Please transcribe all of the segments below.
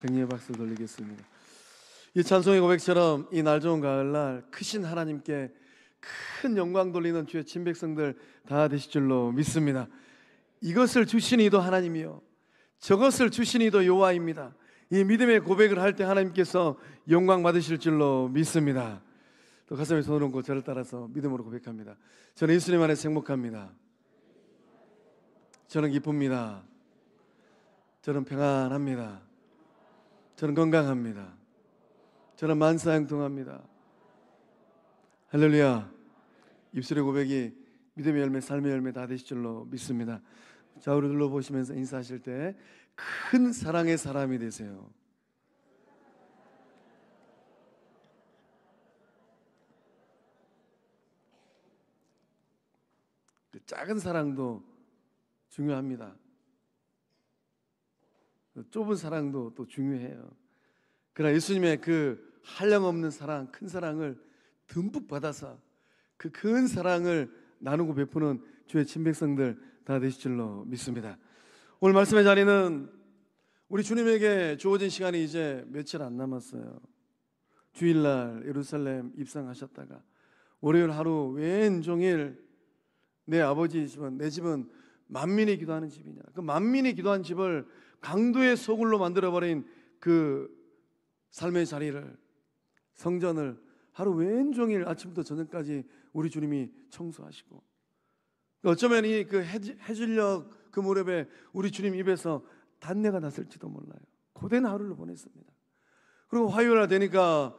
격려의 박수 돌리겠습니다. 이 찬송의 고백처럼 이 날 좋은 가을날 크신 하나님께 큰 영광 돌리는 주의 친백성들 다 되실 줄로 믿습니다. 이것을 주신 이도 하나님이요 저것을 주신 이도 여호와입니다. 이 믿음의 고백을 할 때 하나님께서 영광 받으실 줄로 믿습니다. 또 가슴에 손을 얹고 저를 따라서 믿음으로 고백합니다. 저는 예수님 안에서 행복합니다. 저는 기쁩니다. 저는 평안합니다. 저는 건강합니다. 저는 만사형통합니다. 할렐루야. 입술의 고백이 믿음의 열매, 삶의 열매 다 되실 줄로 믿습니다. 좌우를 둘러보시면서 인사하실 때 큰 사랑의 사람이 되세요. 그 작은 사랑도 중요합니다. 좁은 사랑도 또 중요해요. 그러나 예수님의 그 한량없는 사랑, 큰 사랑을 듬뿍 받아서 그 큰 사랑을 나누고 베푸는 주의 친백성들 다 되실 줄로 믿습니다. 오늘 말씀의 자리는 우리 주님에게 주어진 시간이 이제 며칠 안 남았어요. 주일날 예루살렘 입성하셨다가 월요일 하루 왼종일 내 아버지 집은, 내 집은 만민이 기도하는 집이냐, 그 만민이 기도한 집을 강도의 소굴로 만들어버린 그 삶의 자리를, 성전을 하루 왼종일 아침부터 저녁까지 우리 주님이 청소하시고, 어쩌면 이 그 해질녘 그 무렵에 우리 주님 입에서 단내가 났을지도 몰라요. 고된 하루를 보냈습니다. 그리고 화요일날 되니까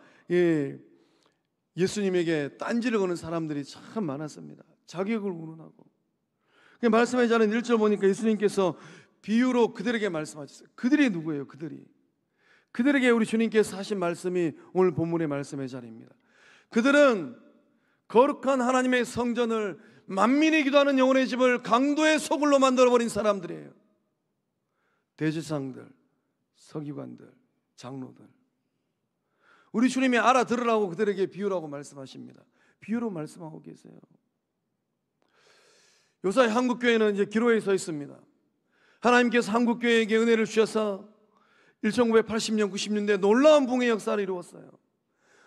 예수님에게 딴지를 거는 사람들이 참 많았습니다. 자격을 운운하고. 말씀의 자는 1절 보니까 예수님께서 비유로 그들에게 말씀하셨어요. 그들이 누구예요? 그들에게 우리 주님께서 하신 말씀이 오늘 본문의 말씀의 자리입니다. 그들은 거룩한 하나님의 성전을, 만민이 기도하는 영혼의 집을 강도의 소굴로 만들어버린 사람들이에요. 대제사장들, 서기관들, 장로들. 우리 주님이 알아들으라고 그들에게 비유라고 말씀하십니다. 비유로 말씀하고 계세요. 요새 한국교회는 이제 기로에 서 있습니다. 하나님께서 한국교회에게 은혜를 주셔서 1980년, 90년대 놀라운 붕의 역사를 이루었어요.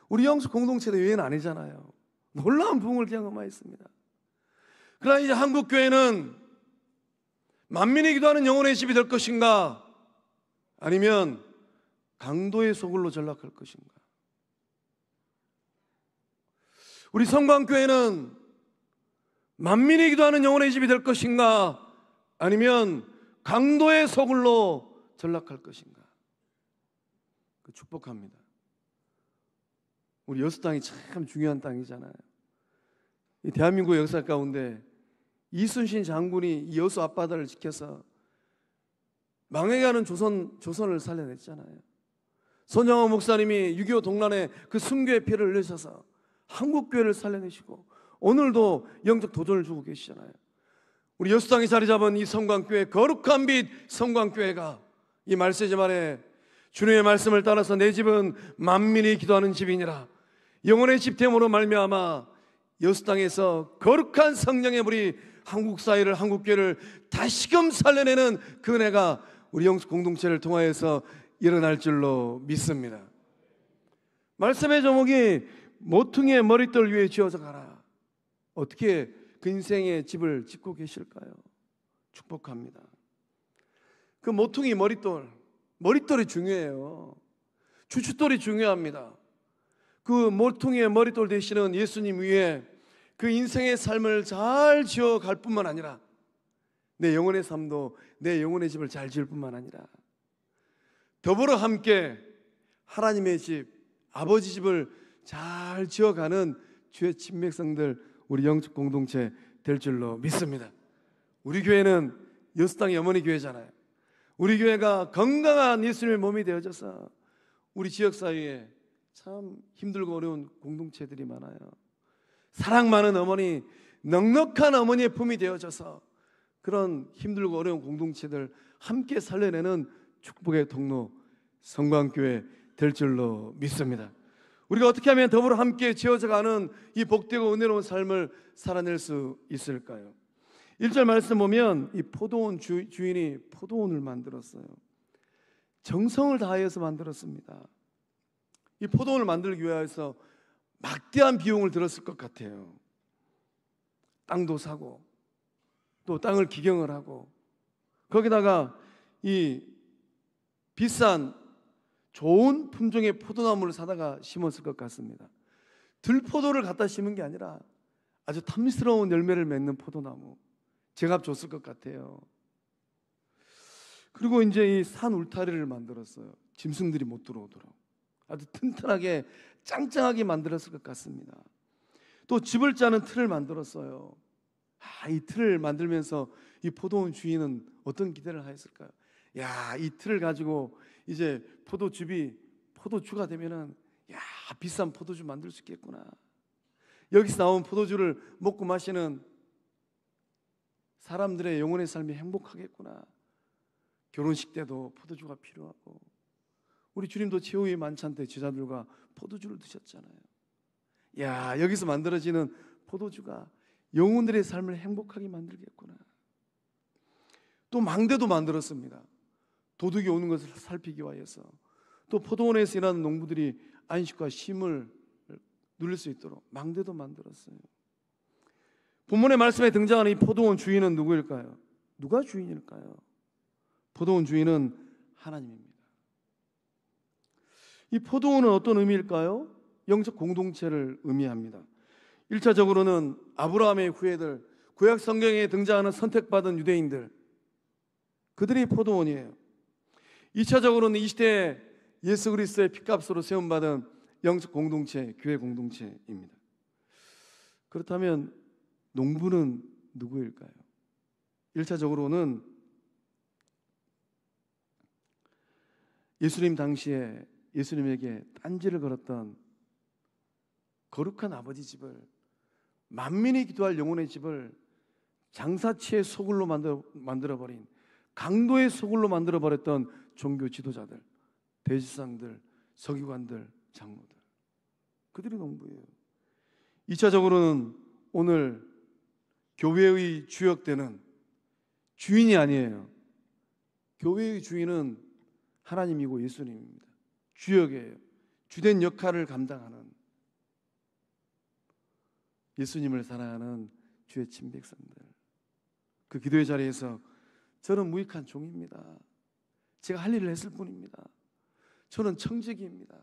우리 영수 공동체도 외회는 아니잖아요. 놀라운 붕을 경험하였습니다. 그러나 이제 한국교회는 만민이 기도하는 영혼의 집이 될 것인가, 아니면 강도의 소굴로 전락할 것인가. 우리 성광교회는 만민이 기도하는 영혼의 집이 될 것인가, 아니면 강도의 소굴로 전락할 것인가. 축복합니다. 우리 여수 땅이 참 중요한 땅이잖아요. 이 대한민국 역사 가운데 이순신 장군이 이 여수 앞바다를 지켜서 망해가는 조선을 살려냈잖아요. 손영호 목사님이 6.25 동란에 그 순교의 피를 흘리셔서 한국교회를 살려내시고 오늘도 영적 도전을 주고 계시잖아요. 우리 여수 땅에 자리 잡은 이 성광교회, 거룩한 빛 성광교회가 이 말세지 말에 주님의 말씀을 따라서 내 집은 만민이 기도하는 집이니라, 영혼의 집됨으로 말미암아 여수 땅에서 거룩한 성령의 불이 한국 사회를, 한국교회를 다시금 살려내는 그 은혜가 우리 영수 공동체를 통하여서 일어날 줄로 믿습니다. 말씀의 제목이 모퉁이의 머릿돌 위에 지어서 가라. 어떻게 그 인생의 집을 짓고 계실까요? 축복합니다. 그 모퉁이 머릿돌이 중요해요. 주춧돌이 중요합니다. 그 모퉁이의 머릿돌 되시는 예수님 위에 그 인생의 삶을 잘 지어갈 뿐만 아니라 내 영혼의 삶도, 내 영혼의 집을 잘 지을 뿐만 아니라 더불어 함께 하나님의 집, 아버지 집을 잘 지어가는 주의 친백성들, 우리 영적 공동체 될 줄로 믿습니다. 우리 교회는 여수 땅의 어머니 교회잖아요. 우리 교회가 건강한 예수님의 몸이 되어져서 우리 지역사회에 참 힘들고 어려운 공동체들이 많아요. 사랑 많은 어머니, 넉넉한 어머니의 품이 되어져서 그런 힘들고 어려운 공동체들 함께 살려내는 축복의 통로 성광교회 될 줄로 믿습니다. 우리가 어떻게 하면 더불어 함께 지어져가는 이 복되고 은혜로운 삶을 살아낼 수 있을까요? 1절 말씀 보면 이 포도원 주인이 포도원을 만들었어요. 정성을 다해서 만들었습니다. 이 포도원을 만들기 위해서 막대한 비용을 들었을 것 같아요. 땅도 사고 또 땅을 기경을 하고 거기다가 이 비싼 좋은 품종의 포도나무를 사다가 심었을 것 같습니다. 들포도를 갖다 심은 게 아니라 아주 탐스러운 열매를 맺는 포도나무, 제값 줬을 것 같아요. 그리고 이제 이 산 울타리를 만들었어요. 짐승들이 못 들어오도록 아주 튼튼하게 짱짱하게 만들었을 것 같습니다. 또 집을 짜는 틀을 만들었어요. 이 틀을 만들면서 이 포도원 주인은 어떤 기대를 하였을까요? 야, 이 틀을 가지고 이제 포도주가 되면은 비싼 포도주 만들 수 있겠구나. 여기서 나온 포도주를 먹고 마시는 사람들의 영혼의 삶이 행복하겠구나. 결혼식 때도 포도주가 필요하고 우리 주님도 최후의 만찬 때 제자들과 포도주를 드셨잖아요. 여기서 만들어지는 포도주가 영혼들의 삶을 행복하게 만들겠구나. 또 망대도 만들었습니다. 도둑이 오는 것을 살피기 위해서. 또 포도원에서 일하는 농부들이 안식과 쉼을 누릴 수 있도록 망대도 만들었어요. 본문의 말씀에 등장하는 이 포도원 주인은 누구일까요? 누가 주인일까요? 포도원 주인은 하나님입니다. 이 포도원은 어떤 의미일까요? 영적 공동체를 의미합니다. 1차적으로는 아브라함의 후예들, 구약 성경에 등장하는 선택받은 유대인들, 그들이 포도원이에요. 2차적으로는 이 시대에 예수 그리스도의 피값으로 세움받은 영적 공동체, 교회 공동체입니다. 그렇다면 농부는 누구일까요? 1차적으로는 예수님 당시에 예수님에게 딴지를 걸었던 거룩한 아버지 집을, 만민이 기도할 영혼의 집을 장사치의 소굴로 만들어버린, 강도의 소굴로 만들어버렸던 종교 지도자들, 대지상들, 서기관들, 장로들, 그들이 농부예요. 2차적으로는 오늘 교회의 주역되는 주인이 아니에요. 교회의 주인은 하나님이고 예수님입니다. 주역이에요. 주된 역할을 감당하는, 예수님을 사랑하는 주의 친백성들. 그 기도의 자리에서 저는 무익한 종입니다. 제가 할 일을 했을 뿐입니다. 저는 청지기입니다.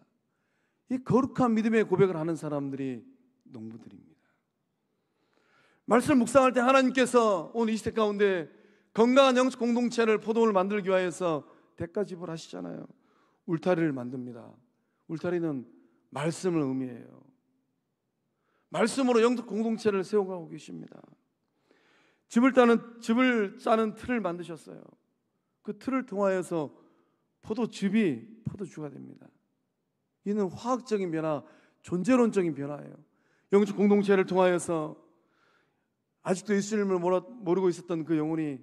이 거룩한 믿음의 고백을 하는 사람들이 농부들입니다. 말씀을 묵상할 때 하나님께서 오늘 이 시대 가운데 건강한 영적 공동체를, 포도원을 만들기 위해서 대가 지불하시잖아요. 울타리를 만듭니다. 울타리는 말씀을 의미해요. 말씀으로 영적 공동체를 세워가고 계십니다. 집을 짜는 틀을 만드셨어요. 그 틀을 통하여서 포도즙이 포도주가 됩니다. 이는 화학적인 변화, 존재론적인 변화예요. 영적 공동체를 통하여서 아직도 예수님을 모르고 있었던 그 영혼이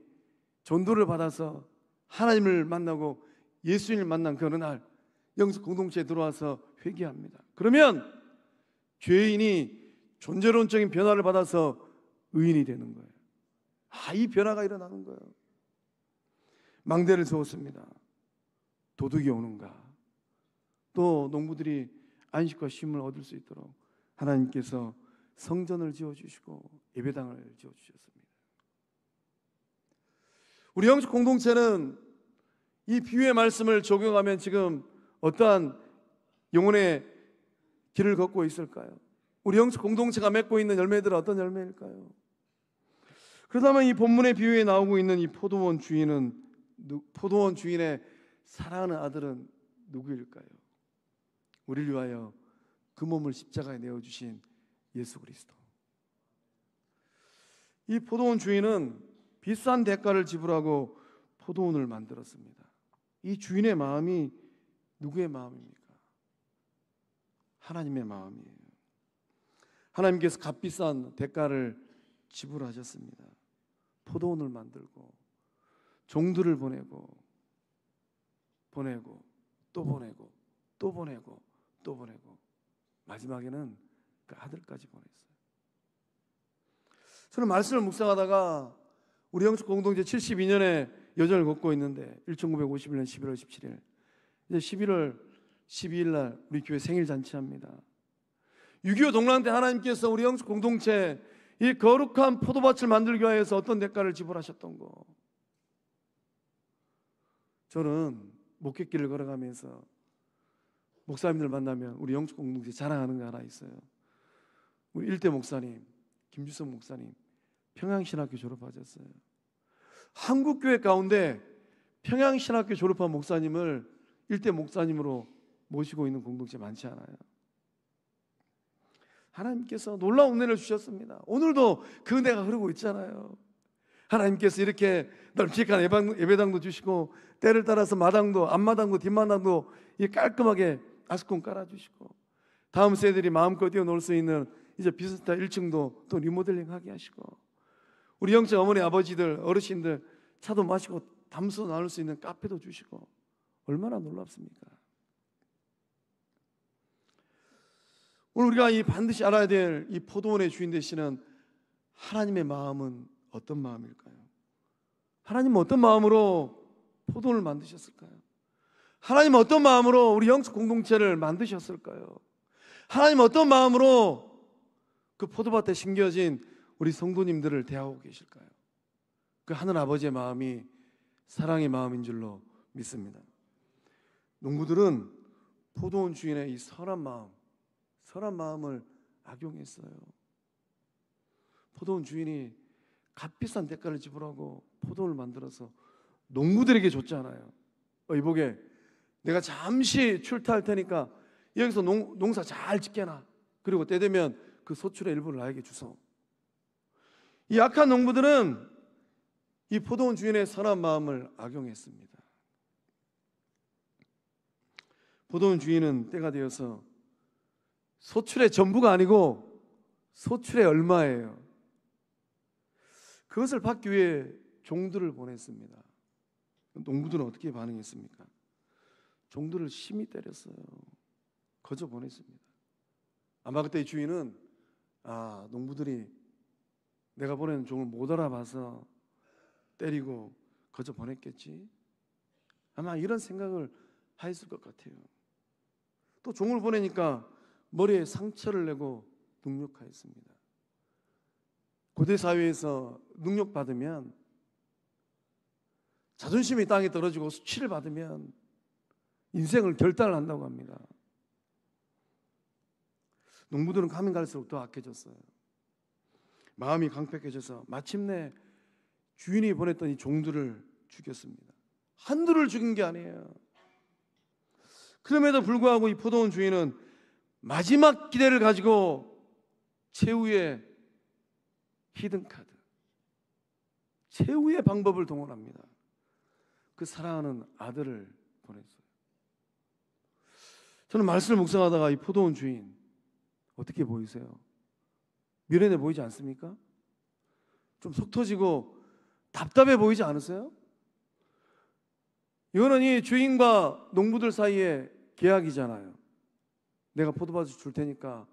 전도를 받아서 하나님을 만나고 예수님을 만난 그 어느 날 영적 공동체에 들어와서 회개합니다. 그러면 죄인이 존재론적인 변화를 받아서 의인이 되는 거예요. 이 변화가 일어나는 거예요. 망대를 세웠습니다. 도둑이 오는가? 또 농부들이 안식과 쉼을 얻을 수 있도록 하나님께서 성전을 지어주시고 예배당을 지어주셨습니다. 우리 영적 공동체는 이 비유의 말씀을 적용하면 지금 어떠한 영혼의 길을 걷고 있을까요? 우리 영적 공동체가 맺고 있는 열매들은 어떤 열매일까요? 그렇다면 이 본문의 비유에 나오고 있는 이 포도원 주인의 사랑하는 아들은 누구일까요? 우리를 위하여 그 몸을 십자가에 내어주신 예수 그리스도. 이 포도원 주인은 비싼 대가를 지불하고 포도원을 만들었습니다. 이 주인의 마음이 누구의 마음입니까? 하나님의 마음이에요. 하나님께서 값비싼 대가를 지불하셨습니다. 포도원을 만들고 종들을 보내고 또 보내고 또 보내고 또 보내고 마지막에는 그 아들까지 보냈어요. 저는 말씀을 묵상하다가 우리 영적 공동체 72년의 여정을 걷고 있는데 1951년 11월 17일 이제 11월 12일 날 우리 교회 생일 잔치합니다. 6.25 동란 때 하나님께서 우리 영적 공동체 이 거룩한 포도밭을 만들기 위해서 어떤 대가를 지불하셨던 거. 저는 목회길을 걸어가면서 목사님들 만나면 우리 영적 공동체 자랑하는 거 하나 있어요. 우리 일대 목사님, 김주성 목사님 평양신학교 졸업하셨어요. 한국교회 가운데 평양신학교 졸업한 목사님을 일대 목사님으로 모시고 있는 공동체 많지 않아요. 하나님께서 놀라운 은혜를 주셨습니다. 오늘도 그 은혜가 흐르고 있잖아요. 하나님께서 이렇게 널찍한 예배당도 주시고 때를 따라서 마당도 앞마당도 뒷마당도 깔끔하게 아스콘 깔아주시고 다음 세대들이 마음껏 뛰어놀 수 있는 이제 비스타 1층도 또 리모델링하게 하시고 우리 영적 어머니 아버지들 어르신들 차도 마시고 담소 나눌 수 있는 카페도 주시고 얼마나 놀랍습니까? 오늘 우리가 이 반드시 알아야 될 이 포도원의 주인 되시는 하나님의 마음은 어떤 마음일까요? 하나님은 어떤 마음으로 포도원을 만드셨을까요? 하나님은 어떤 마음으로 우리 영적 공동체를 만드셨을까요? 하나님은 어떤 마음으로 그 포도밭에 심겨진 우리 성도님들을 대하고 계실까요? 그 하늘 아버지의 마음이 사랑의 마음인 줄로 믿습니다. 농부들은 포도원 주인의 이 선한 마음을 악용했어요. 포도원 주인이 값비싼 대가를 지불하고 포도원을 만들어서 농부들에게 줬잖아요. 이보게 내가 잠시 출타할 테니까 여기서 농사 잘 짓게나. 그리고 때 되면 그 소출의 일부를 나에게 주소. 이 악한 농부들은 이 포도원 주인의 선한 마음을 악용했습니다. 포도원 주인은 때가 되어서 소출의 전부가 아니고 소출의 얼마예요. 그것을 받기 위해 종들을 보냈습니다. 농부들은 어떻게 반응했습니까? 종들을 심히 때렸어요. 거저 보냈습니다. 아마 그때 주인은 농부들이 내가 보낸 종을 못 알아봐서 때리고 거저 보냈겠지. 아마 이런 생각을 하였을 것 같아요. 또 종을 보내니까 머리에 상처를 내고 능욕하였습니다. 고대 사회에서 능욕받으면 자존심이 땅에 떨어지고 수치를 받으면 인생을 결단을 한다고 합니다. 농부들은 가면 갈수록 더 악해졌어요. 마음이 강팍해져서 마침내 주인이 보냈던 이 종들을 죽였습니다. 한두를 죽인 게 아니에요. 그럼에도 불구하고 이 포도원 주인은 마지막 기대를 가지고 최후의 히든카드, 최후의 방법을 동원합니다. 그 사랑하는 아들을 보냈어요. 저는 말씀을 묵상하다가 이 포도원 주인 어떻게 보이세요? 미련해 보이지 않습니까? 좀 속 터지고 답답해 보이지 않으세요? 이거는 이 주인과 농부들 사이의 계약이잖아요. 내가 포도밭을 줄 테니까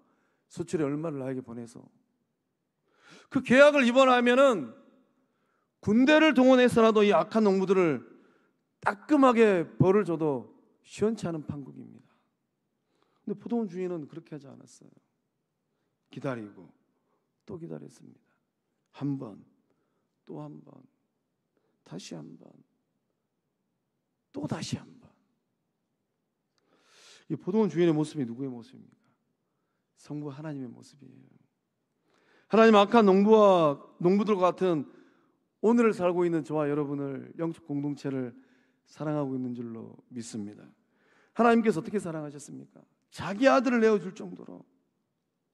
소출의 얼마를 나에게 보내서. 그 계약을 위반하면은 군대를 동원해서라도 이 악한 농부들을 따끔하게 벌을 줘도 시원치 않은 판국입니다. 근데 포도원 주인은 그렇게 하지 않았어요. 기다리고 또 기다렸습니다. 한 번, 또 한 번, 다시 한 번, 또 다시 한 번. 이 포도원 주인의 모습이 누구의 모습입니까? 성부 하나님의 모습이에요. 하나님 악한 농부들과 같은 오늘을 살고 있는 저와 여러분을 영적 공동체를 사랑하고 있는 줄로 믿습니다. 하나님께서 어떻게 사랑하셨습니까? 자기 아들을 내어줄 정도로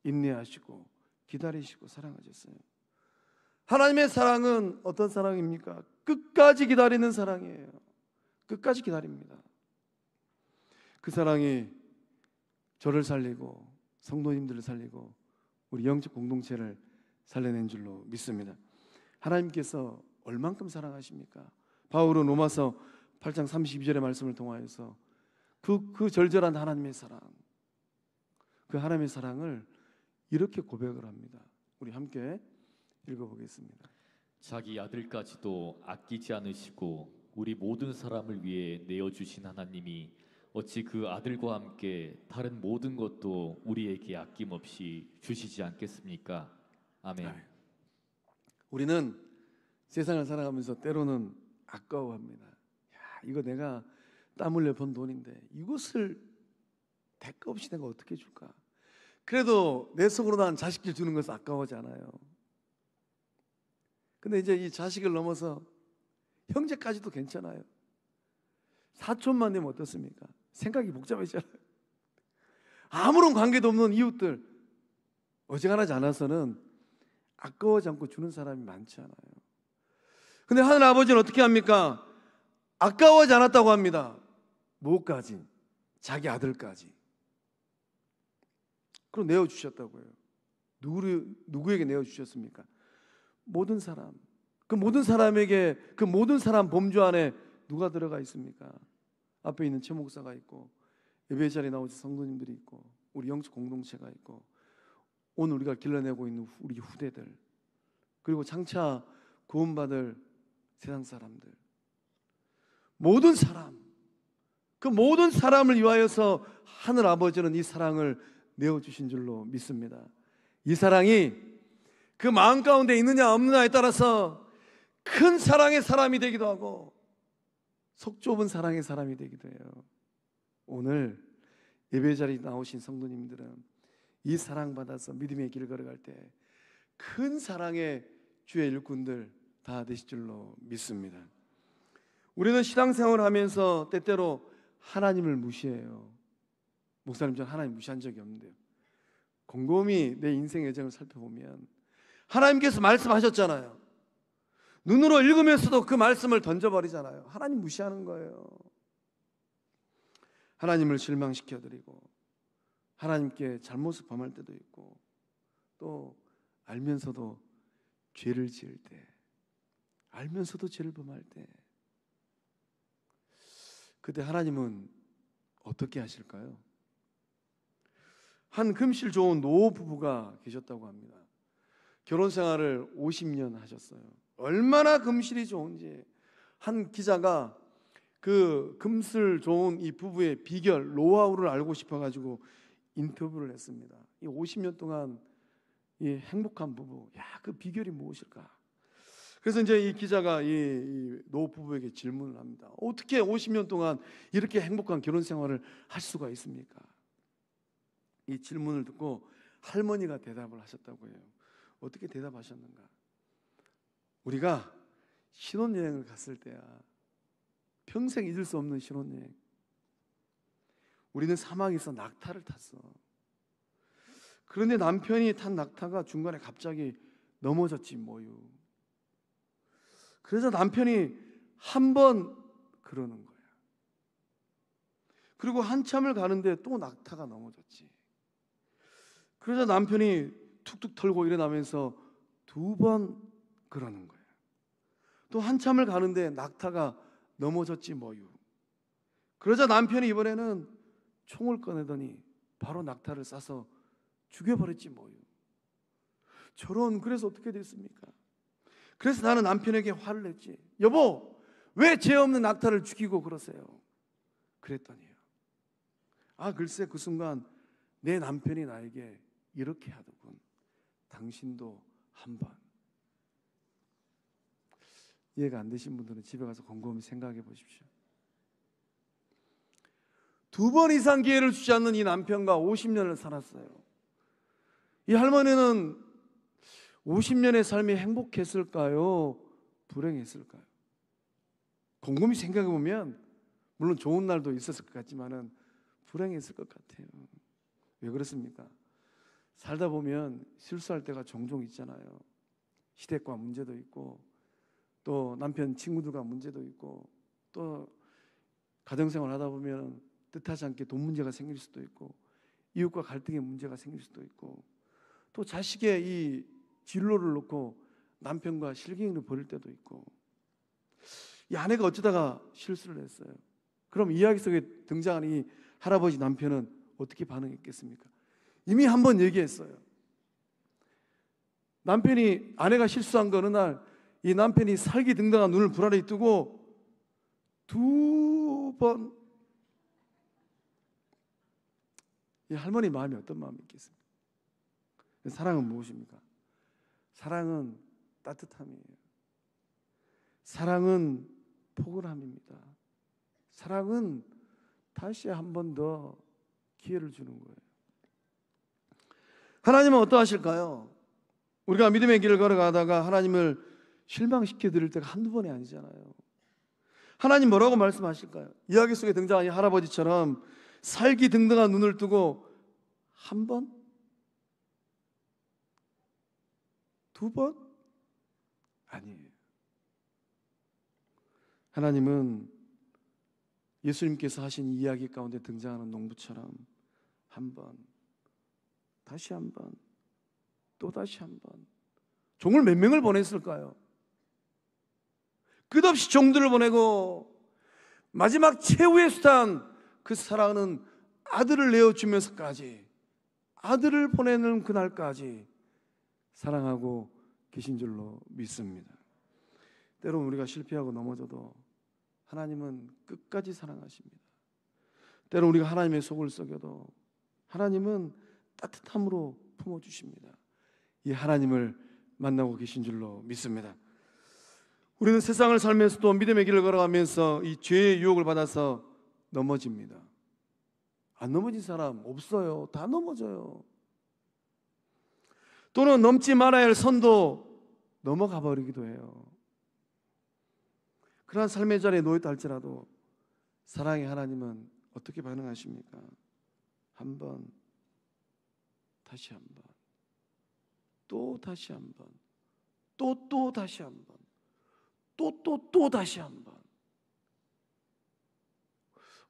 인내하시고 기다리시고 사랑하셨어요. 하나님의 사랑은 어떤 사랑입니까? 끝까지 기다리는 사랑이에요. 끝까지 기다립니다. 그 사랑이 저를 살리고 성도님들을 살리고 우리 영적 공동체를 살려낸 줄로 믿습니다. 하나님께서 얼만큼 사랑하십니까? 바울은 로마서 8장 32절의 말씀을 통하여서 그 절절한 하나님의 사랑, 그 하나님의 사랑을 이렇게 고백을 합니다. 우리 함께 읽어보겠습니다. 자기 아들까지도 아끼지 않으시고 우리 모든 사람을 위해 내어주신 하나님이 어찌 그 아들과 함께 다른 모든 것도 우리에게 아낌없이 주시지 않겠습니까? 아멘. 우리는 세상을 살아가면서 때로는 아까워합니다. 야, 이거 내가 땀 흘려 번 돈인데 이것을 대가 없이 내가 어떻게 줄까? 그래도 내 속으로 난 자식들 주는 것은 아까워하지 않아요. 근데 이제 이 자식을 넘어서 형제까지도 괜찮아요. 사촌만 되면 어떻습니까? 생각이 복잡해지잖아요. 아무런 관계도 없는 이웃들 어지간하지 않아서는 아까워하지 않고 주는 사람이 많지 않아요. 근데 하늘 아버지는 어떻게 합니까? 아까워하지 않았다고 합니다. 뭐까지? 자기 아들까지. 그럼 내어주셨다고요. 누구에게 내어주셨습니까? 모든 사람. 그 모든 사람에게, 그 모든 사람 범주 안에 누가 들어가 있습니까? 앞에 있는 최 목사가 있고, 예배 자리에 나오신 성도님들이 있고, 우리 영적 공동체가 있고, 오늘 우리가 길러내고 있는 우리 후대들, 그리고 장차 구원받을 세상 사람들, 모든 사람, 그 모든 사람을 위하여서 하늘 아버지는 이 사랑을 내어주신 줄로 믿습니다. 이 사랑이 그 마음 가운데 있느냐 없느냐에 따라서 큰 사랑의 사람이 되기도 하고 속 좁은 사랑의 사람이 되기도 해요. 오늘 예배 자리에 나오신 성도님들은 이 사랑 받아서 믿음의 길 걸어갈 때 큰 사랑의 주의 일꾼들 다 되실 줄로 믿습니다. 우리는 신앙생활을 하면서 때때로 하나님을 무시해요. 목사님, 저는 하나님 무시한 적이 없는데요. 곰곰이 내 인생 여정을 살펴보면 하나님께서 말씀하셨잖아요. 눈으로 읽으면서도 그 말씀을 던져버리잖아요. 하나님 무시하는 거예요. 하나님을 실망시켜드리고 하나님께 잘못을 범할 때도 있고 또 알면서도 죄를 지을 때, 알면서도 죄를 범할 때, 그때 하나님은 어떻게 하실까요? 한 금실 좋은 노 부부가 계셨다고 합니다. 결혼 생활을 50년 하셨어요. 얼마나 금실이 좋은지 한 기자가 그 금슬 좋은 이 부부의 비결, 노하우를 알고 싶어가지고 인터뷰를 했습니다. 이 50년 동안 이 행복한 부부, 그 비결이 무엇일까? 그래서 이제 이 기자가 이 노 부부에게 질문을 합니다. 어떻게 50년 동안 이렇게 행복한 결혼 생활을 할 수가 있습니까? 이 질문을 듣고 할머니가 대답을 하셨다고 해요. 어떻게 대답하셨는가? 우리가 신혼여행을 갔을 때야, 평생 잊을 수 없는 신혼여행, 우리는 사막에서 낙타를 탔어. 그런데 남편이 탄 낙타가 중간에 갑자기 넘어졌지 뭐요. 그래서 남편이 한 번 그러는 거야. 그리고 한참을 가는데 또 낙타가 넘어졌지. 그래서 남편이 툭툭 털고 일어나면서 두 번 그러는 거예요. 또 한참을 가는데 낙타가 넘어졌지 뭐요. 그러자 남편이 이번에는 총을 꺼내더니 바로 낙타를 쏴서 죽여버렸지 뭐요. 저런, 그래서 어떻게 됐습니까? 그래서 나는 남편에게 화를 냈지. 여보, 왜 죄 없는 낙타를 죽이고 그러세요? 그랬더니요, 글쎄 그 순간 내 남편이 나에게 이렇게 하더군. 당신도 한번. 이해가 안 되신 분들은 집에 가서 곰곰이 생각해 보십시오. 2번 이상 기회를 주지 않는 이 남편과 50년을 살았어요. 이 할머니는 50년의 삶이 행복했을까요? 불행했을까요? 곰곰이 생각해 보면 물론 좋은 날도 있었을 것 같지만은 불행했을 것 같아요. 왜 그렇습니까? 살다 보면 실수할 때가 종종 있잖아요. 시댁과 문제도 있고 또 남편 친구들과 문제도 있고 또 가정생활 하다 보면 뜻하지 않게 돈 문제가 생길 수도 있고 이웃과 갈등의 문제가 생길 수도 있고 또 자식의 이 진로를 놓고 남편과 실갱이를 벌일 때도 있고, 이 아내가 어쩌다가 실수를 했어요. 그럼 이야기 속에 등장하는 이 할아버지 남편은 어떻게 반응했겠습니까? 이미 한 번 얘기했어요. 남편이, 아내가 실수한 거 어느 날 이 남편이 살기등등한 눈을 불안히 뜨고 2번 이 할머니 마음이 어떤 마음이 있겠습니까? 사랑은 무엇입니까? 사랑은 따뜻함이에요. 사랑은 포근함입니다. 사랑은 다시 한 번 더 기회를 주는 거예요. 하나님은 어떠하실까요? 우리가 믿음의 길을 걸어가다가 하나님을 실망시켜 드릴 때가 한두 번이 아니잖아요. 하나님 뭐라고 말씀하실까요? 이야기 속에 등장한 이 할아버지처럼 살기 등등한 눈을 뜨고 한 번? 두 번? 아니에요. 하나님은 예수님께서 하신 이야기 가운데 등장하는 농부처럼 한 번, 다시 한 번, 또 다시 한 번. 종을 몇 명을 보냈을까요? 끝없이 종들을 보내고 마지막 최후의 수단, 그 사랑하는 아들을 내어주면서까지, 아들을 보내는 그날까지 사랑하고 계신 줄로 믿습니다. 때로는 우리가 실패하고 넘어져도 하나님은 끝까지 사랑하십니다. 때로는 우리가 하나님의 속을 썩여도 하나님은 따뜻함으로 품어주십니다. 이 하나님을 만나고 계신 줄로 믿습니다. 우리는 세상을 살면서도 믿음의 길을 걸어가면서 이 죄의 유혹을 받아서 넘어집니다. 안 넘어진 사람 없어요. 다 넘어져요. 또는 넘지 말아야 할 선도 넘어가 버리기도 해요. 그러한 삶의 자리에 놓였다 할지라도 사랑의 하나님은 어떻게 반응하십니까? 한 번, 다시 한 번, 또 다시 한 번, 또 다시 한 번, 또 다시 한 번.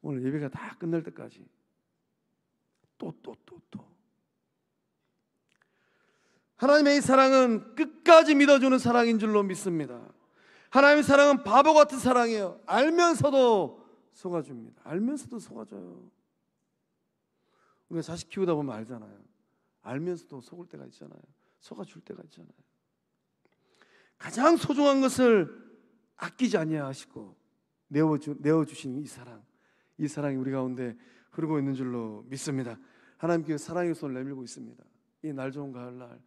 오늘 예배가 다 끝날 때까지 또. 하나님의 이 사랑은 끝까지 믿어주는 사랑인 줄로 믿습니다. 하나님의 사랑은 바보 같은 사랑이에요. 알면서도 속아줍니다. 알면서도 속아줘요. 우리가 자식 키우다 보면 알잖아요. 알면서도 속을 때가 있잖아요. 속아줄 때가 있잖아요. 가장 소중한 것을 아끼지 아니하시고 내어주신 이 사랑이 우리 가운데 흐르고 있는 줄로 믿습니다. 하나님께 사랑의 손을 내밀고 있습니다. 이 날 좋은 가을날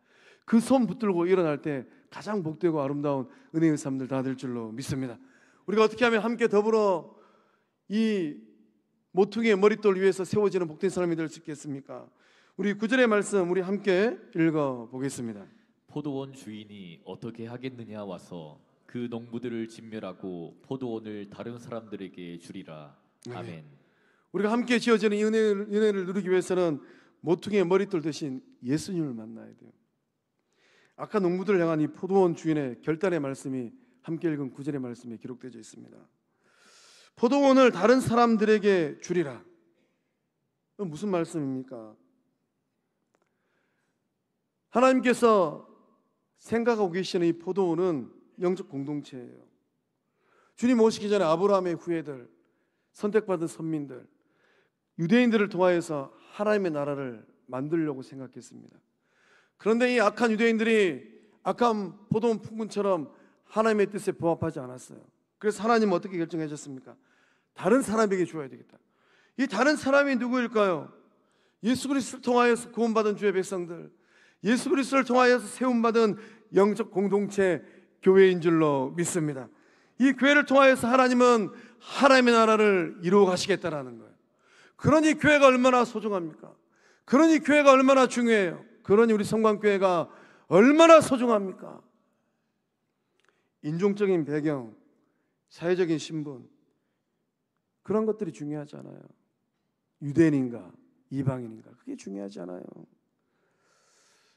그 손 붙들고 일어날 때 가장 복되고 아름다운 은혜의 삶들 다 될 줄로 믿습니다. 우리가 어떻게 하면 함께 더불어 이 모퉁이의 머릿돌 위에서 세워지는 복된 사람이 될 수 있겠습니까? 우리 9절의 말씀 우리 함께 읽어보겠습니다. 포도원 주인이 어떻게 하겠느냐 와서 그 농부들을 진멸하고 포도원을 다른 사람들에게 주리라. 아멘. 우리가 함께 지어지는 이 은혜를 누리기 위해서는 모퉁이의 머릿돌 대신 예수님을 만나야 돼요. 아까 농부들을 향한 이 포도원 주인의 결단의 말씀이 함께 읽은 9절의 말씀에 기록되어 있습니다. 포도원을 다른 사람들에게 주리라. 무슨 말씀입니까? 하나님께서 생각하고 계시는 이 포도원은 영적 공동체예요. 주님 오시기 전에 아브라함의 후예들, 선택받은 선민들, 유대인들을 통하여서 하나님의 나라를 만들려고 생각했습니다. 그런데 이 악한 유대인들이 악한 포도원 풍군처럼 하나님의 뜻에 부합하지 않았어요. 그래서 하나님은 어떻게 결정하셨습니까? 다른 사람에게 주어야 되겠다. 이 다른 사람이 누구일까요? 예수 그리스도를 통하여서 구원받은 주의 백성들, 예수 그리스도를 통하여서 세움받은 영적 공동체 교회인 줄로 믿습니다. 이 교회를 통하여서 하나님은 하나님의 나라를 이루어 가시겠다라는 거예요. 그러니 교회가 얼마나 소중합니까? 그러니 교회가 얼마나 중요해요. 그러니 우리 성광교회가 얼마나 소중합니까? 인종적인 배경, 사회적인 신분, 그런 것들이 중요하지 않아요. 유대인인가 이방인인가 그게 중요하지 않아요.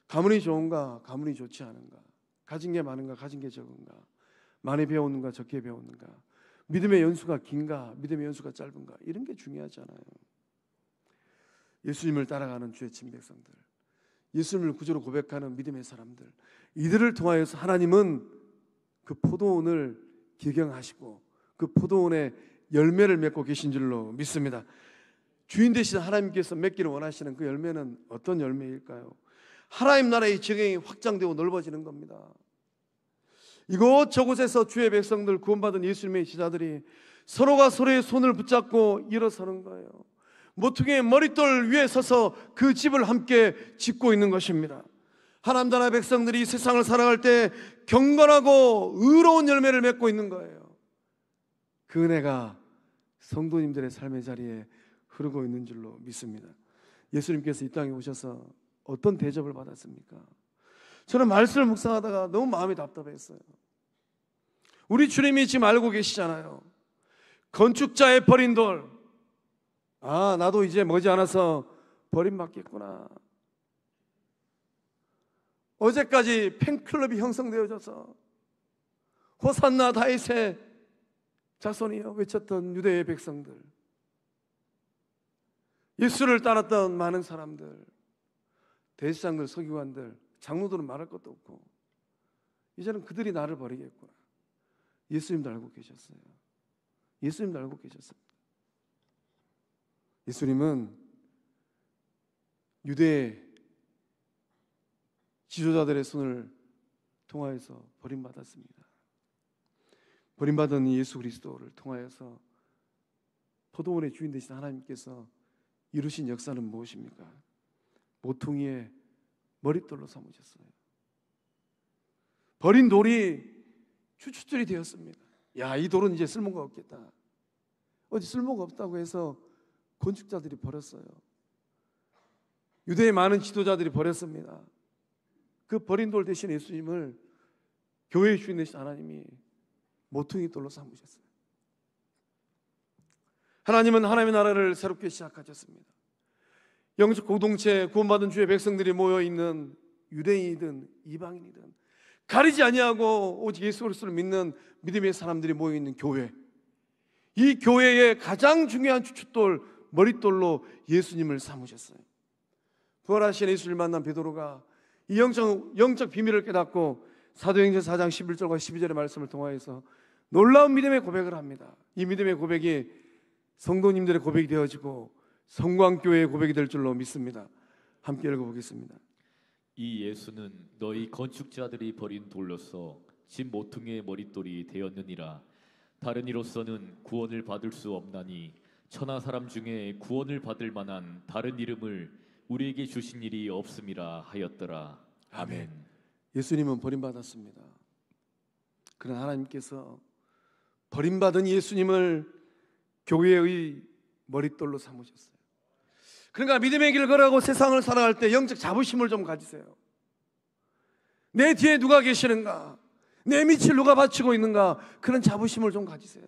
가문이 좋은가 가문이 좋지 않은가, 가진 게 많은가 가진 게 적은가, 많이 배웠는가 적게 배웠는가, 믿음의 연수가 긴가 믿음의 연수가 짧은가, 이런 게 중요하지 않아요. 예수님을 따라가는 주의 친백성들, 예수님을 구주로 고백하는 믿음의 사람들, 이들을 통하여서 하나님은 그 포도원을 기경하시고 그 포도원의 열매를 맺고 계신 줄로 믿습니다. 주인 되신 하나님께서 맺기를 원하시는 그 열매는 어떤 열매일까요? 하나님 나라의 지경이 확장되고 넓어지는 겁니다. 이곳저곳에서 주의 백성들, 구원받은 예수님의 제자들이 서로가 서로의 손을 붙잡고 일어서는 거예요. 모퉁이의 머릿돌 위에 서서 그 집을 함께 짓고 있는 것입니다. 하나님 나라의 백성들이 이 세상을 살아갈 때 경건하고 의로운 열매를 맺고 있는 거예요. 그 은혜가 성도님들의 삶의 자리에 흐르고 있는 줄로 믿습니다. 예수님께서 이 땅에 오셔서 어떤 대접을 받았습니까? 저는 말씀을 묵상하다가 너무 마음이 답답했어요. 우리 주님이 지금 알고 계시잖아요. 건축자의 버린 돌, 나도 이제 머지않아서 버림받겠구나. 어제까지 팬클럽이 형성되어져서 호산나 다윗의 자손이여 외쳤던 유대의 백성들, 예수를 따랐던 많은 사람들, 대제사장들, 서기관들, 장로들은 말할 것도 없고 이제는 그들이 나를 버리겠구나. 예수님도 알고 계셨어요. 예수님도 알고 계셨습니다. 예수님은 유대 지도자들의 손을 통하여서 버림받았습니다. 버림받은 예수 그리스도를 통하여서 포도원의 주인 되신 하나님께서 이루신 역사는 무엇입니까? 모퉁이의 머릿돌로 삼으셨어요. 버린 돌이 추추줄이 되었습니다. 이 돌은 이제 쓸모가 없겠다. 어디 쓸모가 없다고 해서 건축자들이 버렸어요. 유대의 많은 지도자들이 버렸습니다. 그 버린 돌 대신 예수님을 교회의 주인 되신 하나님이 모퉁이 돌로 삼으셨어요. 하나님은 하나님의 나라를 새롭게 시작하셨습니다. 영적 공동체 구원받은 주의 백성들이 모여있는 유대인이든 이방인이든 가리지 아니하고 오직 예수 그리스도를 믿는 믿음의 사람들이 모여있는 교회, 이 교회의 가장 중요한 주춧돌 머릿돌로 예수님을 삼으셨어요. 부활하신 예수를 만난 베드로가 이 영적 비밀을 깨닫고 사도행전 4장 11절과 12절의 말씀을 통하여서 놀라운 믿음의 고백을 합니다. 이 믿음의 고백이 성도님들의 고백이 되어지고 성광교회의 고백이 될 줄로 믿습니다. 함께 읽어보겠습니다. 이 예수는 너희 건축자들이 버린 돌로서 집 모퉁이의 머릿돌이 되었느니라. 다른 이로서는 구원을 받을 수 없나니 천하 사람 중에 구원을 받을 만한 다른 이름을 우리에게 주신 일이 없음이라 하였더라. 아멘. 예수님은 버림받았습니다. 그러나 하나님께서 버림받은 예수님을 교회의 머릿돌로 삼으셨어요. 그러니까 믿음의 길을 걸어가고 세상을 살아갈 때 영적 자부심을 좀 가지세요. 내 뒤에 누가 계시는가? 내 밑을 누가 바치고 있는가? 그런 자부심을 좀 가지세요.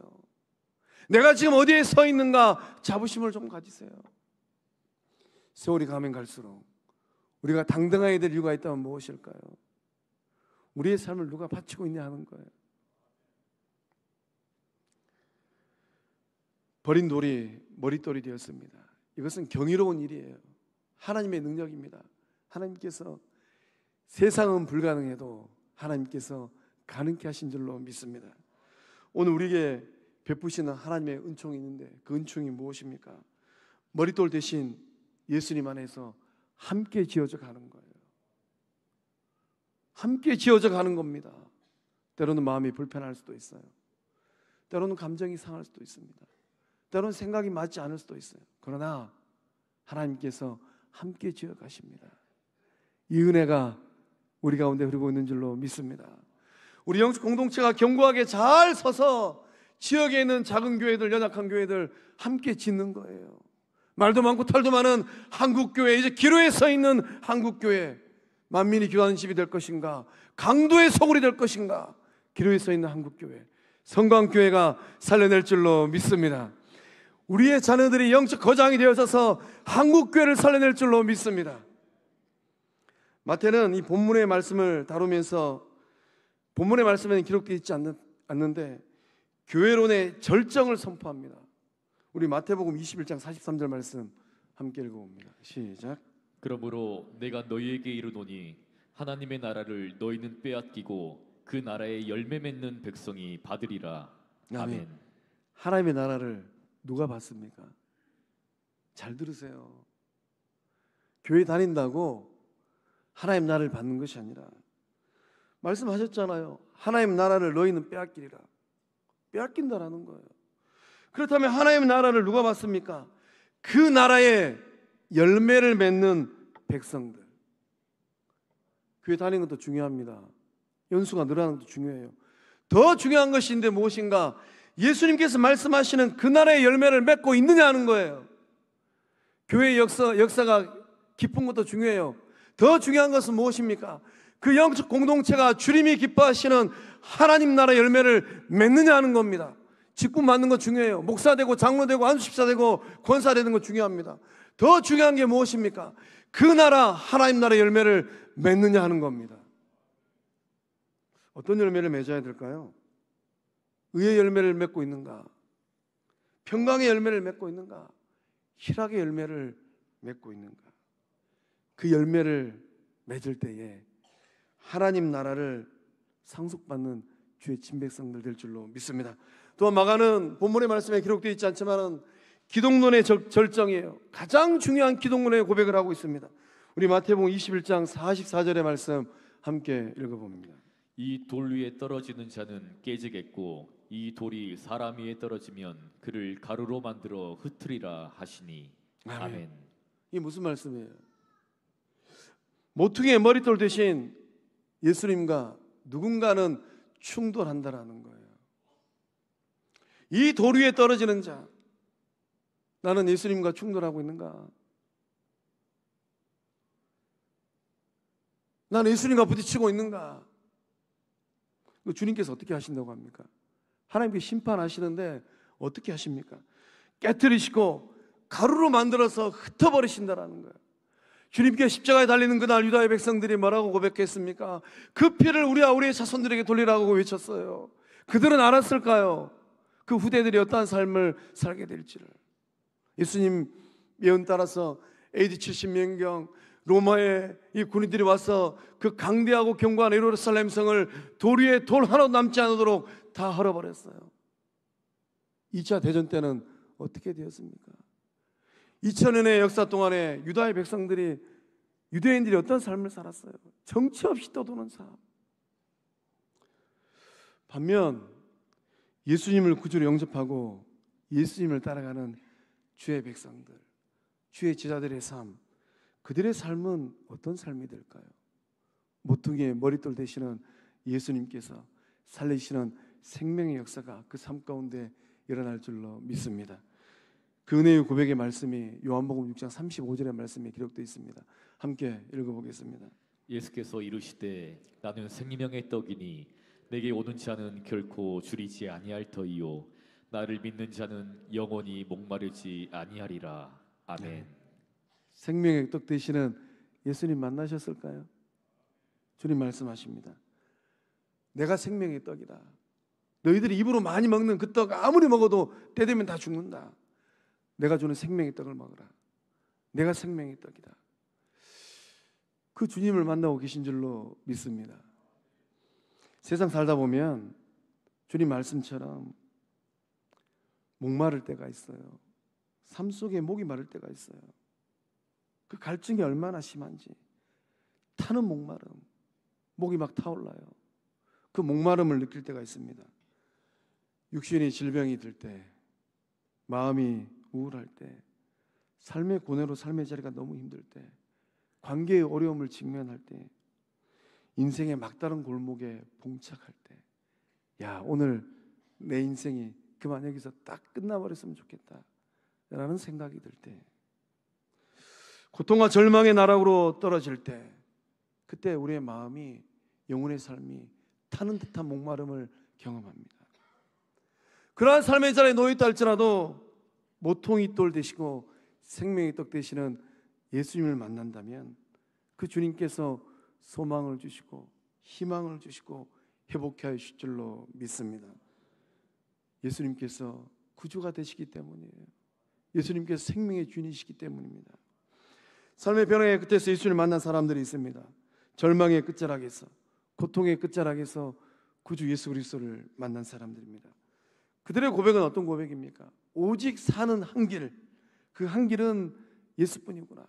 내가 지금 어디에 서 있는가? 자부심을 좀 가지세요. 세월이 가면 갈수록 우리가 당당해야 될 이유가 있다면 무엇일까요? 우리의 삶을 누가 바치고 있냐 하는 거예요. 버린 돌이 머릿돌이 되었습니다. 이것은 경이로운 일이에요. 하나님의 능력입니다. 하나님께서 세상은 불가능해도 하나님께서 가능케 하신 줄로 믿습니다. 오늘 우리에게 베푸시는 하나님의 은총이 있는데 그 은총이 무엇입니까? 머릿돌 대신 예수님 안에서 함께 지어져 가는 거예요. 함께 지어져 가는 겁니다. 때로는 마음이 불편할 수도 있어요. 때로는 감정이 상할 수도 있습니다. 때로는 생각이 맞지 않을 수도 있어요. 그러나 하나님께서 함께 지어 가십니다. 이 은혜가 우리 가운데 흐르고 있는 줄로 믿습니다. 우리 영적 공동체가 견고하게 잘 서서 지역에 있는 작은 교회들, 연약한 교회들 함께 짓는 거예요. 말도 많고 탈도 많은 한국교회, 이제 기로에 서 있는 한국교회, 만민이 기도하는 집이 될 것인가, 강도의 소굴이 될 것인가, 기로에 서 있는 한국교회, 성광교회가 살려낼 줄로 믿습니다. 우리의 자녀들이 영적 거장이 되어서서 한국교회를 살려낼 줄로 믿습니다. 마태는 이 본문의 말씀을 다루면서 본문의 말씀에는 기록되어 있지 않는데 교회론의 절정을 선포합니다. 우리 마태복음 21장 43절 말씀 함께 읽어봅니다. 시작. 그러므로 내가 너희에게 이르노니 하나님의 나라를 너희는 빼앗기고 그 나라의 열매 맺는 백성이 받으리라. 아멘. 하나님의 나라를 누가 받습니까? 잘 들으세요. 교회 다닌다고 하나님 나라를 받는 것이 아니라 말씀하셨잖아요. 하나님 나라를 너희는 빼앗기리라. 빼앗긴다라는 거예요. 그렇다면 하나님 나라를 누가 받습니까? 그 나라의 열매를 맺는 백성들. 교회 다니는 것도 중요합니다. 연수가 늘어나는 것도 중요해요. 더 중요한 것인데 무엇인가? 예수님께서 말씀하시는 그 나라의 열매를 맺고 있느냐 하는 거예요. 교회의 역사가 깊은 것도 중요해요. 더 중요한 것은 무엇입니까? 그 영적 공동체가 주님이 기뻐하시는 하나님 나라 열매를 맺느냐 하는 겁니다. 직분 받는 거 중요해요. 목사 되고 장로 되고 안수집사 되고 권사 되는 거 중요합니다. 더 중요한 게 무엇입니까? 그 나라 하나님 나라 열매를 맺느냐 하는 겁니다. 어떤 열매를 맺어야 될까요? 의의 열매를 맺고 있는가? 평강의 열매를 맺고 있는가? 희락의 열매를 맺고 있는가? 그 열매를 맺을 때에 하나님 나라를 상속받는 주의 친백성들 될 줄로 믿습니다. 또한 마가는 본문의 말씀에 기록되어 있지 않지만 기독론의 절정이에요. 가장 중요한 기독론의 고백을 하고 있습니다. 우리 마태복음 21장 44절의 말씀 함께 읽어봅니다. 이 돌 위에 떨어지는 자는 깨지겠고 이 돌이 사람 위에 떨어지면 그를 가루로 만들어 흩으리라 하시니. 아멘. 이게 무슨 말씀이에요? 모퉁이의 머릿돌 대신 예수님과 누군가는 충돌한다라는 거예요. 이 돌 위에 떨어지는 자, 나는 예수님과 충돌하고 있는가? 나는 예수님과 부딪히고 있는가? 주님께서 어떻게 하신다고 합니까? 하나님께 심판하시는데 어떻게 하십니까? 깨트리시고 가루로 만들어서 흩어버리신다라는 거예요. 주님께 십자가에 달리는 그날 유다의 백성들이 뭐라고 고백했습니까? 그 피를 우리와 우리의 자손들에게 돌리라고 외쳤어요. 그들은 알았을까요? 그 후대들이 어떠한 삶을 살게 될지를. 예수님 예언 따라서 AD 70년경 로마의 이 군인들이 와서 그 강대하고 견고한 예루살렘 성을 돌 위에 돌 하나도 남지 않도록 다 헐어버렸어요. 2차 대전 때는 어떻게 되었습니까? 2000년의 역사 동안에 유다의 백성들이, 유대인들이 어떤 삶을 살았어요? 정치 없이 떠도는 삶. 반면 예수님을 구주로 영접하고 예수님을 따라가는 주의 백성들, 주의 제자들의 삶, 그들의 삶은 어떤 삶이 될까요? 모퉁이의 머릿돌 되시는 예수님께서 살리시는 생명의 역사가 그 삶 가운데 일어날 줄로 믿습니다. 그 은혜의 고백의 말씀이 요한복음 6장 35절의 말씀에 기록되어 있습니다. 함께 읽어보겠습니다. 예수께서 이르시되 나는 생명의 떡이니 내게 오는 자는 결코 줄이지 아니할 터이요 나를 믿는 자는 영원히 목마르지 아니하리라. 아멘. 생명의 떡 되시는 예수님 만나셨을까요? 주님 말씀하십니다. 내가 생명의 떡이다. 너희들이 입으로 많이 먹는 그 떡 아무리 먹어도 때 되면 다 죽는다. 내가 주는 생명의 떡을 먹으라. 내가 생명의 떡이다. 그 주님을 만나고 계신 줄로 믿습니다. 세상 살다 보면 주님 말씀처럼 목마를 때가 있어요. 삶 속에 목이 마를 때가 있어요. 그 갈증이 얼마나 심한지, 타는 목마름, 목이 막 타올라요. 그 목마름을 느낄 때가 있습니다. 육신의 질병이 들 때, 마음이 우울할 때, 삶의 고뇌로 삶의 자리가 너무 힘들 때, 관계의 어려움을 직면할 때, 인생의 막다른 골목에 봉착할 때, 야, 오늘 내 인생이 그만 여기서 딱 끝나버렸으면 좋겠다 라는 생각이 들 때, 고통과 절망의 나락으로 떨어질 때, 그때 우리의 마음이, 영혼의 삶이 타는 듯한 목마름을 경험합니다. 그러한 삶의 자리에 놓여있다 할지라도 모퉁이 돌 되시고 생명의 떡 되시는 예수님을 만난다면 그 주님께서 소망을 주시고 희망을 주시고 회복해 하실 줄로 믿습니다. 예수님께서 구주가 되시기 때문이에요. 예수님께서 생명의 주인이시기 때문입니다. 삶의 변화의 끝에서 예수님을 만난 사람들이 있습니다. 절망의 끝자락에서, 고통의 끝자락에서 구주 예수 그리스도를 만난 사람들입니다. 그들의 고백은 어떤 고백입니까? 오직 사는 한 길, 그 한 길은 예수뿐이구나.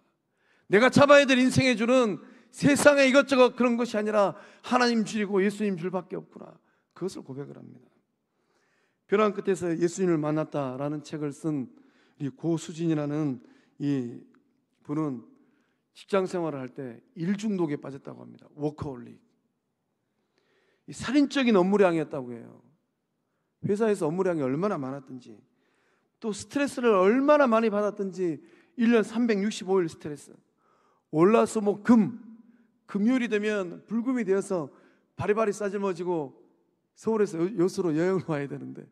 내가 잡아야 될 인생의 줄은 세상에 이것저것 그런 것이 아니라 하나님 줄이고 예수님 줄밖에 없구나. 그것을 고백을 합니다. 변화의 끝에서 예수님을 만났다라는 책을 쓴 이 고수진이라는 이 분은 직장 생활을 할 때 일 중독에 빠졌다고 합니다. 워커홀릭. 이 살인적인 업무량이었다고 해요. 회사에서 업무량이 얼마나 많았든지, 또 스트레스를 얼마나 많이 받았든지 1년 365일 스트레스. 월화수목 금요일이 되면 불금이 되어서 바리바리 싸질머지고 서울에서 여수로 여행을 와야 되는데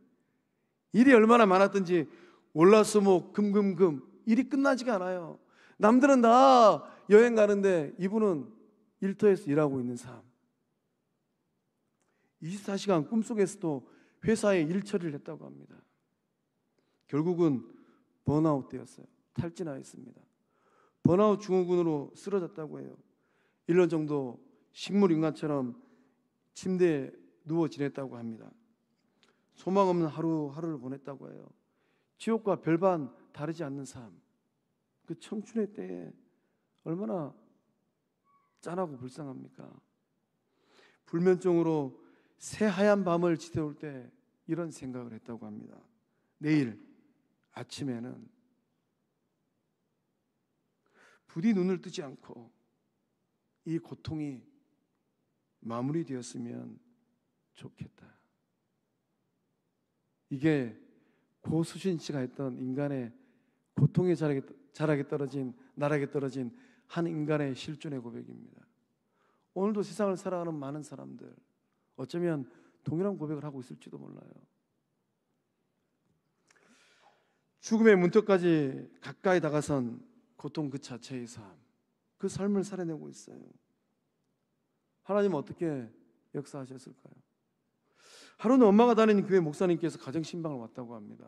일이 얼마나 많았든지 월화수목 금 일이 끝나지가 않아요. 남들은 다 여행 가는데 이분은 일터에서 일하고 있는 삶. 24시간 꿈속에서도 회사에 일 처리를 했다고 합니다. 결국은 번아웃 되었어요. 탈진하였습니다. 번아웃 증후군으로 쓰러졌다고 해요. 1년 정도 식물인간처럼 침대에 누워 지냈다고 합니다. 소망 없는 하루하루를 보냈다고 해요. 지옥과 별반 다르지 않는 삶. 그 청춘의 때에 얼마나 짠하고 불쌍합니까? 불면증으로 새하얀 밤을 지새울 때 이런 생각을 했다고 합니다. 내일 아침에는 부디 눈을 뜨지 않고 이 고통이 마무리되었으면 좋겠다. 이게 고수신 씨가 했던 인간의 고통의 자락에 떨어진 나락에 떨어진 한 인간의 실존의 고백입니다. 오늘도 세상을 살아가는 많은 사람들 어쩌면 동일한 고백을 하고 있을지도 몰라요. 죽음의 문턱까지 가까이 다가선 고통 그 자체의 삶, 그 삶을 살아내고 있어요. 하나님은 어떻게 역사하셨을까요? 하루는 엄마가 다니는 교회 목사님께서 가정신방을 왔다고 합니다.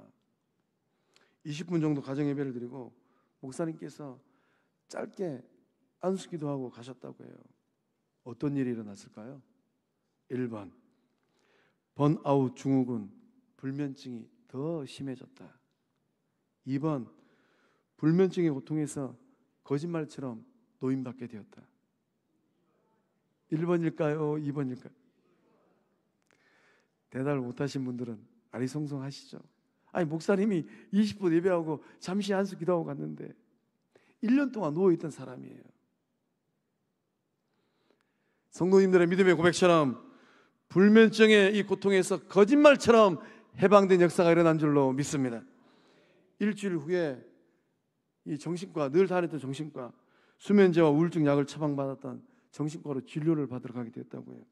20분 정도 가정예배를 드리고 목사님께서 짧게 안수기도 하고 가셨다고 해요. 어떤 일이 일어났을까요? 1번, 번아웃 증후군, 불면증이 더 심해졌다. 2번, 불면증의 고통에서 거짓말처럼 노임받게 되었다. 1번일까요? 2번일까요? 대답을 못하신 분들은 아리송송하시죠. 아니 목사님이 20분 예배하고 잠시 안수 기도하고 갔는데 1년 동안 누워있던 사람이에요. 성도님들의 믿음의 고백처럼 불면증의 이 고통에서 거짓말처럼 해방된 역사가 일어난 줄로 믿습니다. 일주일 후에 이 정신과, 늘 다녔던 정신과, 수면제와 우울증 약을 처방받았던 정신과로 진료를 받으러 가게 됐다고 해요.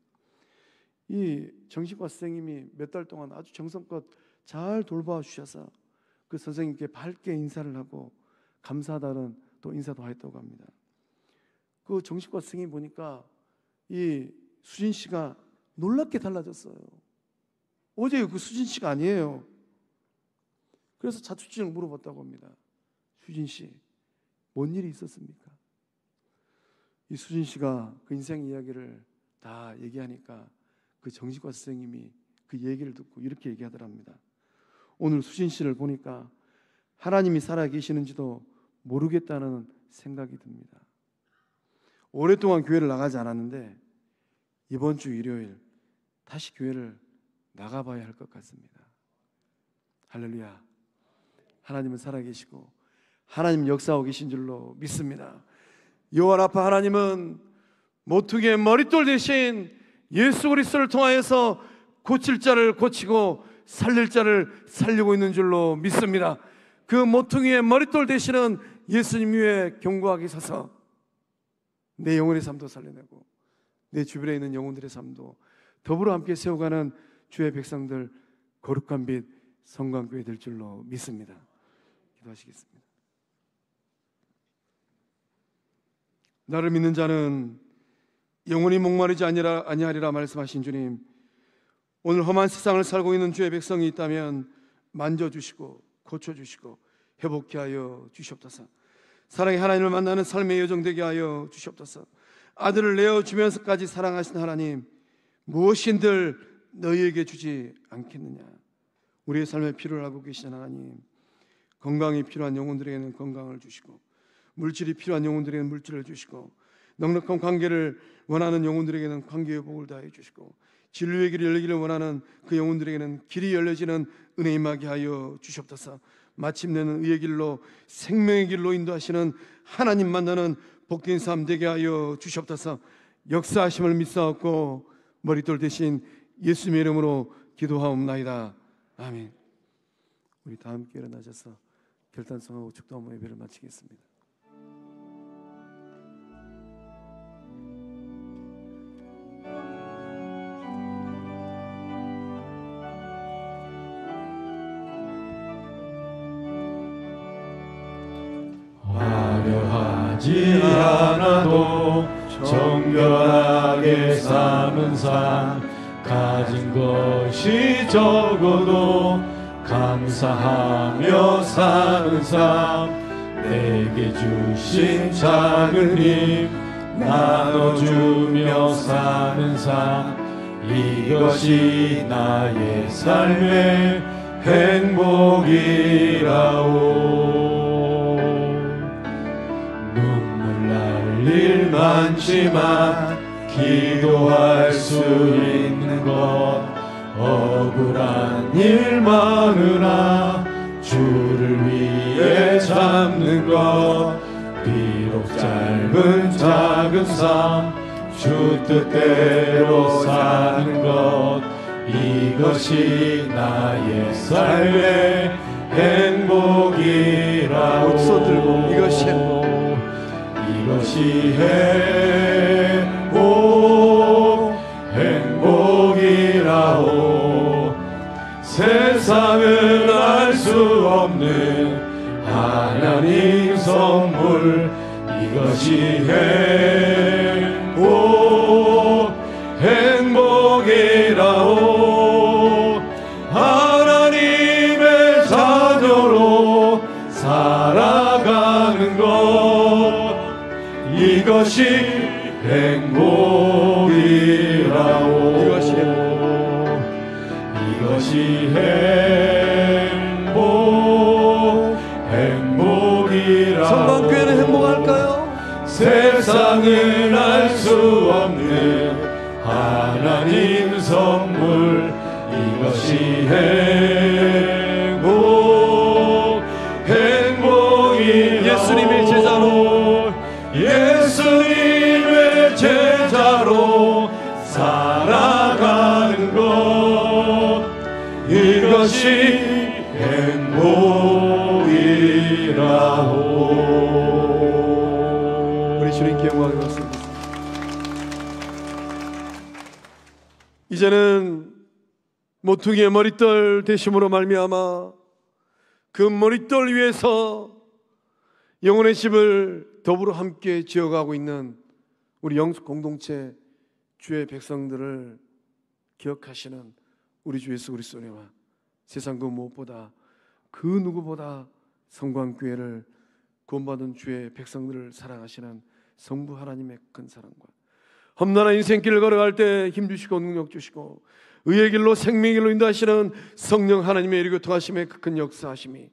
이 정신과 선생님이 몇 달 동안 아주 정성껏 잘 돌봐 주셔서 그 선생님께 밝게 인사를 하고 감사하다는 또 인사도 하였다고 합니다. 그 정신과 선생님 보니까 이 수진 씨가 놀랍게 달라졌어요. 어제 그 수진 씨가 아니에요. 그래서 자초지종을 물어봤다고 합니다. 수진 씨, 뭔 일이 있었습니까? 이 수진 씨가 그 인생 이야기를 다 얘기하니까 그 정신과 선생님이 그 얘기를 듣고 이렇게 얘기하더랍니다. 오늘 수진 씨를 보니까 하나님이 살아계시는지도 모르겠다는 생각이 듭니다. 오랫동안 교회를 나가지 않았는데 이번 주 일요일 다시 교회를 나가봐야 할 것 같습니다. 할렐루야. 하나님은 살아계시고 하나님 역사하고 계신 줄로 믿습니다. 여호와 라파 하나님은 모퉁이의 머릿돌 대신 예수 그리스도를 통하여서 고칠 자를 고치고 살릴 자를 살리고 있는 줄로 믿습니다. 그 모퉁이의 머릿돌 되시는 예수님 위에 견고하게 서서 내 영혼의 삶도 살려내고 내 주변에 있는 영혼들의 삶도 더불어 함께 세워가는 주의 백성들, 거룩한 빛 성광교회 될 줄로 믿습니다. 기도하시겠습니다. 나를 믿는 자는 영원히 목마르지 아니하리라 말씀하신 주님, 오늘 험한 세상을 살고 있는 주의 백성이 있다면 만져주시고 고쳐주시고 회복케 하여 주시옵소서. 사랑의 하나님을 만나는 삶의 여정 되게 하여 주시옵소서. 아들을 내어주면서까지 사랑하신 하나님, 무엇인들 너희에게 주지 않겠느냐. 우리의 삶에 필요를 하고 계신 하나님, 건강이 필요한 영혼들에게는 건강을 주시고 물질이 필요한 영혼들에게는 물질을 주시고 넉넉한 관계를 원하는 영혼들에게는 관계의 복을 다해 주시고 진리의 길이 열리기를 원하는 그 영혼들에게는 길이 열려지는 은혜 임하게 하여 주시옵소서. 마침내는 의의 길로 생명의 길로 인도하시는 하나님 만나는 복된 삶 되게 하여 주시옵소서. 역사하심을 믿사옵고 머릿돌 대신 예수님의 이름으로 기도하옵나이다. 아멘. 우리 다 함께 일어나셔서 결단성하고 축도하며 예배를 마치겠습니다. 화려하지 않아도 정결하게 사는 삶, 가진 것이 적어도 감사하며 사는 삶, 내게 주신 작은 힘 나눠주며 사는 삶, 이것이 나의 삶의 행복이라오. 눈물 날 일 많지만 기도할 수 있는 것, 억울한 일 많으나 주를 위해 잡는 것, 비록 짧은 작은 삶 주 뜻대로 사는 것, 이것이 나의 삶의 행복이라고. 목소 들고 이것이 행복, 이것이 행복이라오. 세상은 알 수 없는 하나님 선물, 이것이 행복이라오. 하나님의 자녀로 살아가는 것, 이것이 행복이라오. 이것이 행복이라오. 성광교회는 행복할까요? 세상은 알 수 없는 하나님 선물, 이것이 행복이라오. 예수님의 제자로, 예수님의 제자로 살아가는 것, 이것이 행복이라오. 우리 주님께 영광을 받습니다. 이제는 모퉁이의 머릿돌 되심으로 말미암아 그 머릿돌 위에서 영혼의 집을 더불어 함께 지어가고 있는 우리 영숙 공동체 주의 백성들을 기억하시는 우리 주 예수 그리스도와 세상 그 무엇보다 그 누구보다 성광교회를 구원받은 주의 백성들을 사랑하시는 성부 하나님의 큰 사랑과 험난한 인생길을 걸어갈 때 힘주시고 능력 주시고 의의 길로 생명의 길로 인도하시는 성령 하나님의 이르고 통하심의 그 큰 역사하심이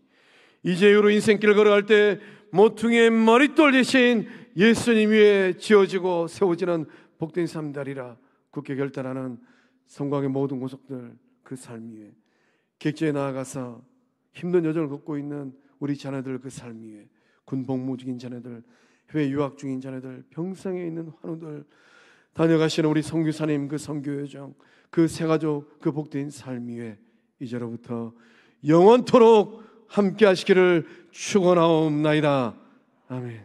이제 이후로 인생길을 걸어갈 때 모퉁이의 머릿돌 대신 예수님 위에 지어지고 세워지는 복된 삶 되리라 굳게 결단하는 성광의 모든 고속들 그 삶 위에 객지에 나아가서 힘든 여정을 걷고 있는 우리 자녀들 그 삶 위에 군 복무 중인 자녀들, 해외 유학 중인 자녀들, 병상에 있는 환우들, 다녀가시는 우리 선교사님 그 선교 여정, 그 새가족 그 복된 삶 위에 이제로부터 영원토록 함께 하시기를 축원하옵나이다. 아멘.